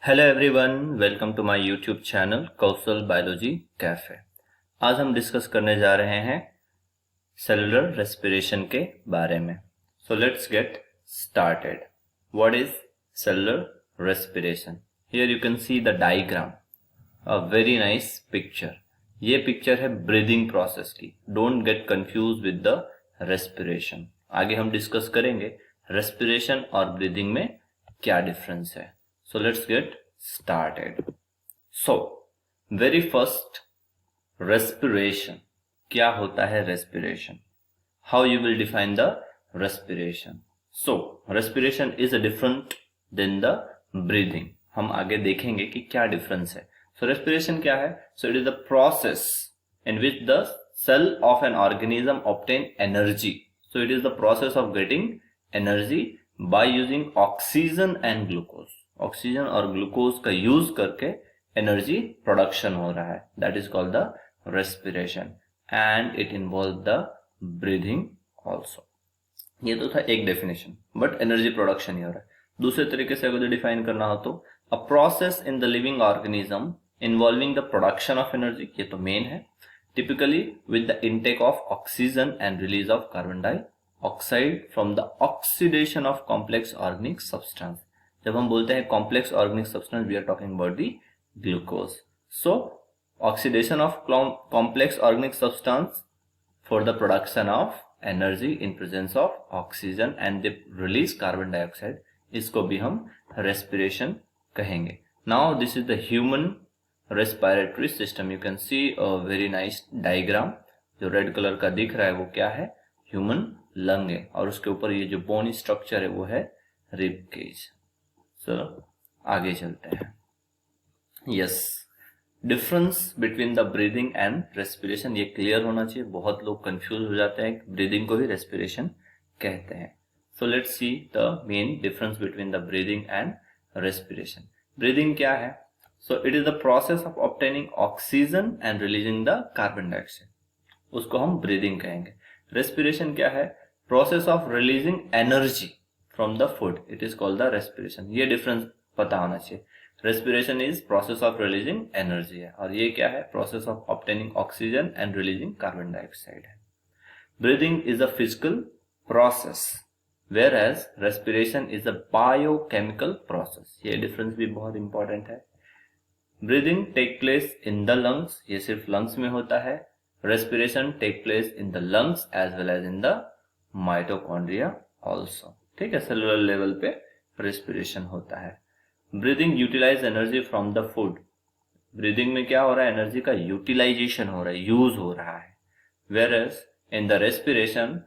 Hello everyone, welcome to my YouTube channel Kaushal biology cafe. आज हम discuss करने जा रहे हैं सेलुलर रेस्पिरेशन के बारे में। So let's get started. What is cellular respiration? Here you can see the diagram, a very nice picture. ये पिक्चर है ब्रीदिंग प्रोसेस की। Don't get confuse with the respiration. आगे हम डिस्कस करेंगे रेस्पिरेशन और ब्रीदिंग में क्या डिफरेंस है। So let's get started. So very first, respiration. क्या होता है respiration? How you will define the respiration? So respiration is a different than the breathing. हम आगे देखेंगे कि क्या difference है. So respiration क्या है? So it is the process in which the cell of an organism obtain energy. So it is the process of getting energy by using oxygen and glucose. Oxygen और glucose का use करके energy production हो रहा है। That is called the respiration and it involve the breathing also. ये तो था एक डेफिनेशन, बट एनर्जी प्रोडक्शन ही हो रहा है। दूसरे तरीके से अगर डिफाइन करना हो तो a process in the living organism involving the production of energy, ये तो मेन है, typically with the intake of oxygen and release of carbon dioxide from the oxidation of complex organic substance. जब हम बोलते हैं complex organic substance, we are talking about the glucose. So oxidation of complex organic substance for the production of energy in presence of oxygen and the release carbon dioxide, इसको भी हम respiration कहेंगे। Now this is the human respiratory system. You can see a very nice diagram. जो red colour का दिख रहा है वो क्या है? ह्यूमन लंग है, और उसके ऊपर ये जो बोनी स्ट्रक्चर है वो है रिब केज। चलो आगे चलते हैं। Yes, difference between the breathing and respiration, ये क्लियर होना चाहिए। बहुत लोग कंफ्यूज हो जाते हैं, ब्रीदिंग को ही रेस्पिरेशन कहते हैं। So let's see the main difference between the breathing and respiration. Breathing क्या है? So it is the process of obtaining oxygen and releasing the carbon dioxide, उसको हम ब्रीदिंग कहेंगे। रेस्पिरेशन क्या है? Process of releasing energy from the food, it is called the respiration। ये difference पता होना चाहिए। Respiration is process of releasing energy है, और ये क्या है? Process of obtaining oxygen and releasing carbon dioxide है। Breathing is a physical process whereas respiration is a biochemical process. ये डिफरेंस भी बहुत इंपॉर्टेंट है। Breathing take place in the lungs, ये सिर्फ लंग्स में होता है। Respiration take place in the lungs as well as in the mitochondria also. ठीक है, सेलुलर लेवल पे रेस्पिरेशन होता है। Breathing utilise energy from the food. Breathing में क्या हो रहा है? एनर्जी का यूटिलाइजेशन हो रहा है, यूज हो रहा है। Whereas in the respiration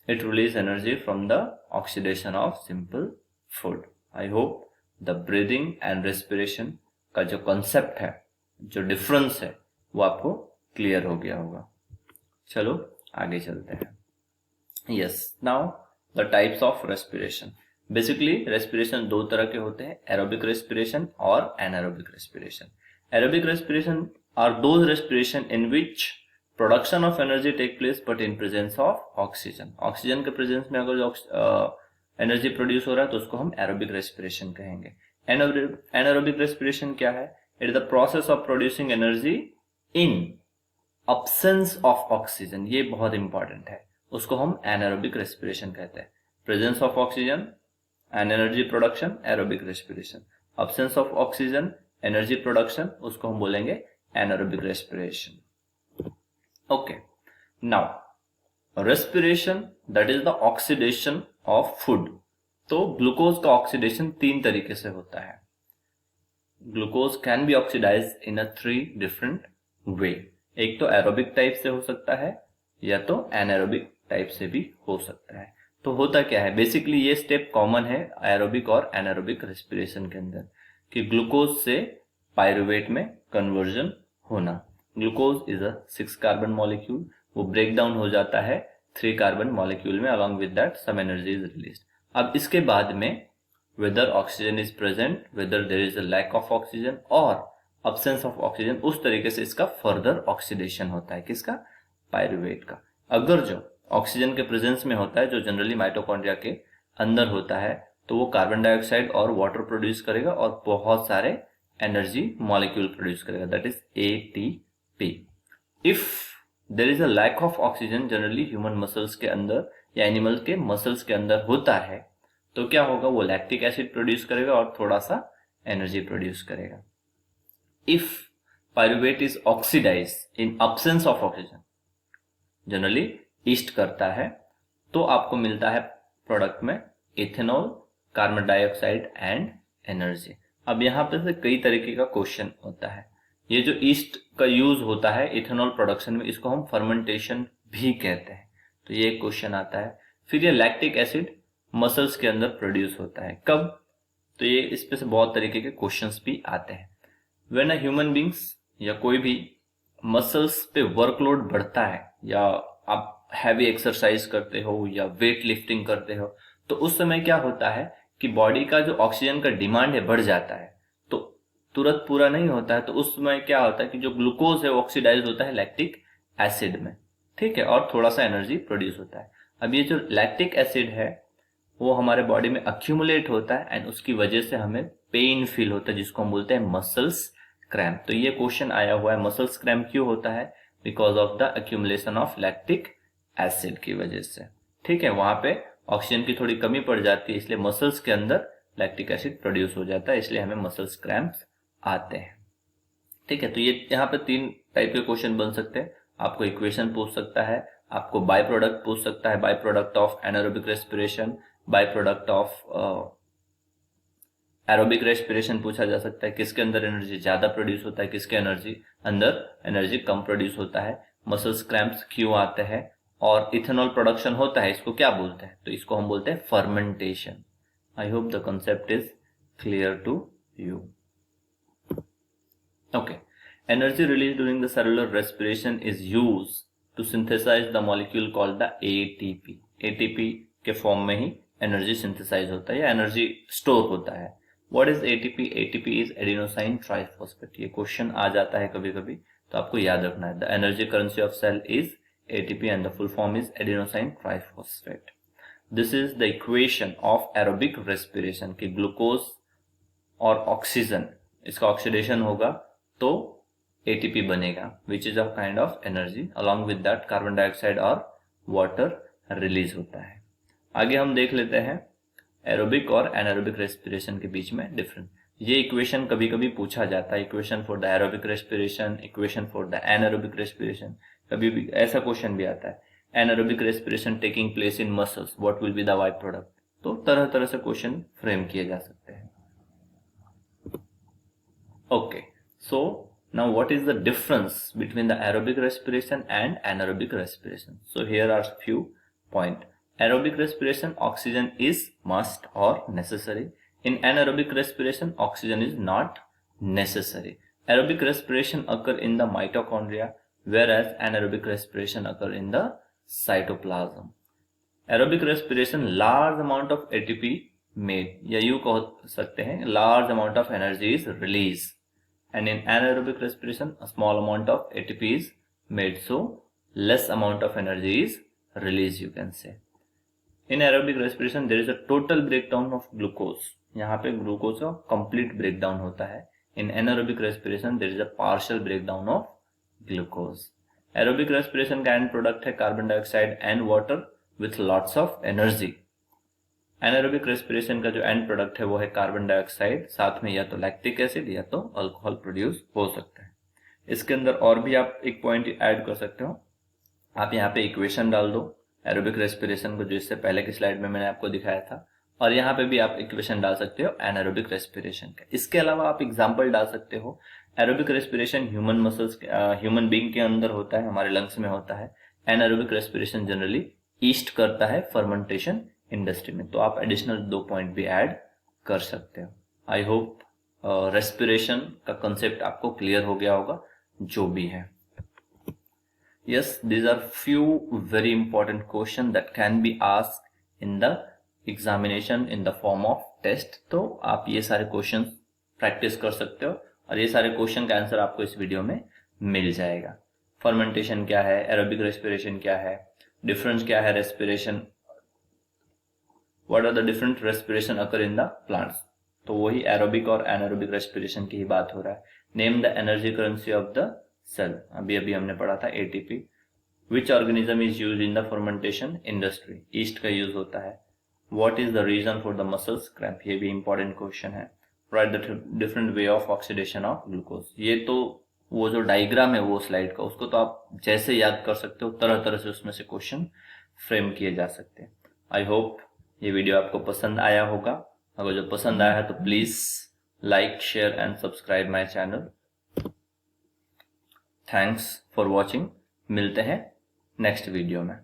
it release energy from the oxidation of simple food. I hope the breathing and respiration का जो कॉन्सेप्ट है, जो डिफरेंस है, वो आपको क्लियर हो गया होगा। चलो आगे चलते हैं। Yes, now the types of respiration. Basically respiration दो तरह के होते हैं, एरोबिक रेस्पिरेशन और anaerobic respiration. Aerobic respiration are those respiration in which production of energy take place but in presence of oxygen. Oxygen के प्रेजेंस में अगर energy produce हो रहा है तो उसको हम एरोबिक रेस्पिरेशन कहेंगे। एनारोबिक रेस्पिरेशन क्या है? It is the process of producing energy in absence of oxygen. ये बहुत इंपॉर्टेंट है, उसको हम एनारोबिक रेस्पिरेशन कहते हैं। Presence of oxygen and energy production, aerobic respiration. Absence of oxygen, energy production, उसको हम बोलेंगे anaerobic respiration. Okay, now respiration that is the oxidation of food. तो ग्लूकोज का ऑक्सीडेशन तीन तरीके से होता है। Glucose can be oxidise in a three different way. एक तो एरोबिक टाइप से हो सकता है, या तो एनारोबिक टाइप से भी हो सकता है। तो होता क्या है? बेसिकली ये स्टेप कॉमन है एरोबिक और एनारोबिक रेस्पिरेशन के अंदर, कि ग्लूकोज से पायरुवेट में कन्वर्जन होना। Glucose is a 6 carbon molecule, वो ब्रेक डाउन हो जाता है 3 कार्बन मॉलिक्यूल में, along with that some energy is released. अब इसके बाद में whether oxygen is present, whether there is a lack of oxygen और अब्सेंस ऑफ ऑक्सीजन, उस तरीके से इसका फर्दर ऑक्सीडेशन होता है। किसका? पायरुवेट का। अगर जो ऑक्सीजन के प्रेजेंस में होता है, जो जनरली माइटोकॉन्ड्रिया के अंदर होता है, तो वो कार्बन डाइऑक्साइड और वाटर प्रोड्यूस करेगा और बहुत सारे एनर्जी मॉलिक्यूल प्रोड्यूस करेगा, that is ATP. If there is a lack of oxygen, generally human muscles के अंदर या एनिमल के मसल्स के अंदर होता है, तो क्या होगा, वो लैक्टिक एसिड प्रोड्यूस करेगा और थोड़ा सा एनर्जी प्रोड्यूस करेगा। If pyruvate is oxidise in absence of oxygen, generally yeast करता है, तो आपको मिलता है प्रोडक्ट में ethanol, carbon dioxide and energy. अब यहाँ पे से कई तरीके का क्वेश्चन होता है। ये जो ईस्ट का यूज होता है इथेनॉल प्रोडक्शन में, इसको हम फर्मेंटेशन भी कहते हैं, तो ये एक क्वेश्चन आता है। फिर ये लैक्टिक एसिड मसल्स के अंदर प्रोड्यूस होता है, कब, तो ये इस पे से बहुत तरीके के क्वेश्चंस भी आते हैं। व्हेन अ ह्यूमन बींग्स या कोई भी मसल्स पे वर्कलोड बढ़ता है, या आप हैवी एक्सरसाइज करते हो या वेट लिफ्टिंग करते हो, तो उस समय क्या होता है कि बॉडी का जो ऑक्सीजन का डिमांड है बढ़ जाता है, तो तुरंत पूरा नहीं होता है, तो उस समय क्या होता है कि जो ग्लूकोज है वो ऑक्सीडाइज होता है लैक्टिक एसिड में, ठीक है, और थोड़ा सा एनर्जी प्रोड्यूस होता है। अब ये जो लैक्टिक एसिड है वो हमारे बॉडी में अक्यूमुलेट होता है एंड उसकी वजह से हमें पेन फील होता है, जिसको हम बोलते हैं मसल्स क्रैम्प। तो ये क्वेश्चन आया हुआ है, मसल्स क्रैम्प क्यों होता है, because of the accumulation of lactic acid की वजह से, ठीक है, वहां पे ऑक्सीजन की थोड़ी कमी पड़ जाती है, इसलिए मसल्स के अंदर लैक्टिक एसिड प्रोड्यूस हो जाता है, इसलिए हमें मसल्स क्रैम्प्स आते हैं, ठीक है। तो ये यहाँ पे 3 टाइप के क्वेश्चन बन सकते हैं। आपको इक्वेशन पूछ सकता है, आपको बाय प्रोडक्ट पूछ सकता है, by product of anaerobic respiration, by product of aerobic respiration पूछा जा सकता है, किसके अंदर एनर्जी ज्यादा प्रोड्यूस होता है, किसके अंदर एनर्जी कम प्रोड्यूस होता है, मसल्स क्रैम्प्स क्यों आते हैं, और इथेनॉल प्रोडक्शन होता है, इसको क्या बोलते हैं, तो इसको हम बोलते हैं fermentation. I hope the concept is clear to you. Okay, energy release during the cellular respiration is used to synthesise the molecule called the ATP. ATP के फॉर्म में ही एनर्जी सिंथेसाइज होता है या एनर्जी स्टोर होता है। What is ATP? ATP is adenosine triphosphate. ये question आ जाता है कभी कभी, तो आपको याद रखना है। The energy currency of cell is ATP and the full form is adenosine triphosphate. This is the equation of aerobic respiration कि ग्लूकोज और ऑक्सीजन, इसका ऑक्सीडेशन होगा तो ATP बनेगा, which is a kind of energy. Along with that carbon dioxide और water release होता है। आगे हम देख लेते हैं एरोबिक और एनारोबिक रेस्पिरेशन के बीच में डिफरेंस। ये इक्वेशन कभी कभी पूछा जाता है, equation for the aerobic respiration, equation for the anaerobic respiration, कभी भी ऐसा क्वेश्चन भी आता है, anaerobic respiration taking place in muscles, what will be the by product. तो तरह तरह से क्वेश्चन फ्रेम किए जा सकते हैं। Okay, so now what is the difference between the aerobic respiration and anaerobic respiration? So here are few point. Aerobic respiration, oxygen is must or necessary. In anaerobic respiration, oxygen is not necessary. Aerobic respiration occur in the mitochondria, whereas anaerobic respiration occur in the cytoplasm. Aerobic respiration, large amount of ATP made, या यूं कह सकते हैं large amount of energy is released. And in anaerobic respiration, a small amount of ATP is made, so less amount of energy is released, you can say. In aerobic respiration there is a total breakdown of glucose. यहाँ पे glucose का complete breakdown होता है. In anaerobic respiration there is a partial breakdown of glucose. Aerobic respiration का and product है carbon dioxide and water with lots of energy. Anaerobic respiration का जो and product है वो है कार्बन डाइऑक्साइड, साथ में या तो लैक्टिक एसिड या तो अल्कोहल प्रोड्यूस हो सकता है. इसके अंदर और भी आप एक पॉइंट ऐड कर सकते हो. आप यहाँ पे इक्वेशन डाल दो एरोबिक रेस्पिरेशन को, जो इससे पहले की स्लाइड में मैंने आपको दिखाया था, और यहाँ पे भी आप इक्वेशन डाल सकते हो एनारोबिक रेस्पिरेशन का. इसके अलावा आप एग्जांपल डाल सकते हो. एरोबिक रेस्पिरेशन ह्यूमन बीइंग के अंदर होता है, हमारे लंग्स में होता है. एनारोबिक रेस्पिरेशन जनरली ईस्ट करता है फर्मेंटेशन इंडस्ट्री में. तो आप एडिशनल 2 पॉइंट भी ऐड कर सकते हो. आई होप रेस्पिरेशन का कंसेप्ट आपको क्लियर हो गया होगा जो भी है. Yes, these are few very important questions that can be asked in the examination in the form of test. तो आप ये सारे क्वेश्चन प्रैक्टिस कर सकते हो और ये सारे क्वेश्चन का आंसर आपको इस वीडियो में मिल जाएगा. फर्मेंटेशन क्या है, एरोबिक रेस्पिरेशन क्या है, डिफरेंस क्या है respiration what are the different respiration occur in the plants, तो वही एरोबिक और एनारोबिक रेस्पिरेशन की ही बात हो रहा है। Name the energy currency of the cell, अभी अभी हमने पढ़ा था ATP. Which organism is use in the fermentation industry, yeast का यूज होता है। What is the reason for the muscles cramp, ये भी इंपॉर्टेंट क्वेश्चन है। Write the different way of oxidation of glucose, ये तो वो जो डायग्राम है वो स्लाइड का, उसको तो आप जैसे याद कर सकते हो, तरह तरह से उसमें से क्वेश्चन फ्रेम किए जा सकते हैं। आई होप ये वीडियो आपको पसंद आया होगा। अगर जो पसंद आया है तो please like, share and subscribe my channel. Thanks for watching, मिलते हैं नेक्स्ट वीडियो में।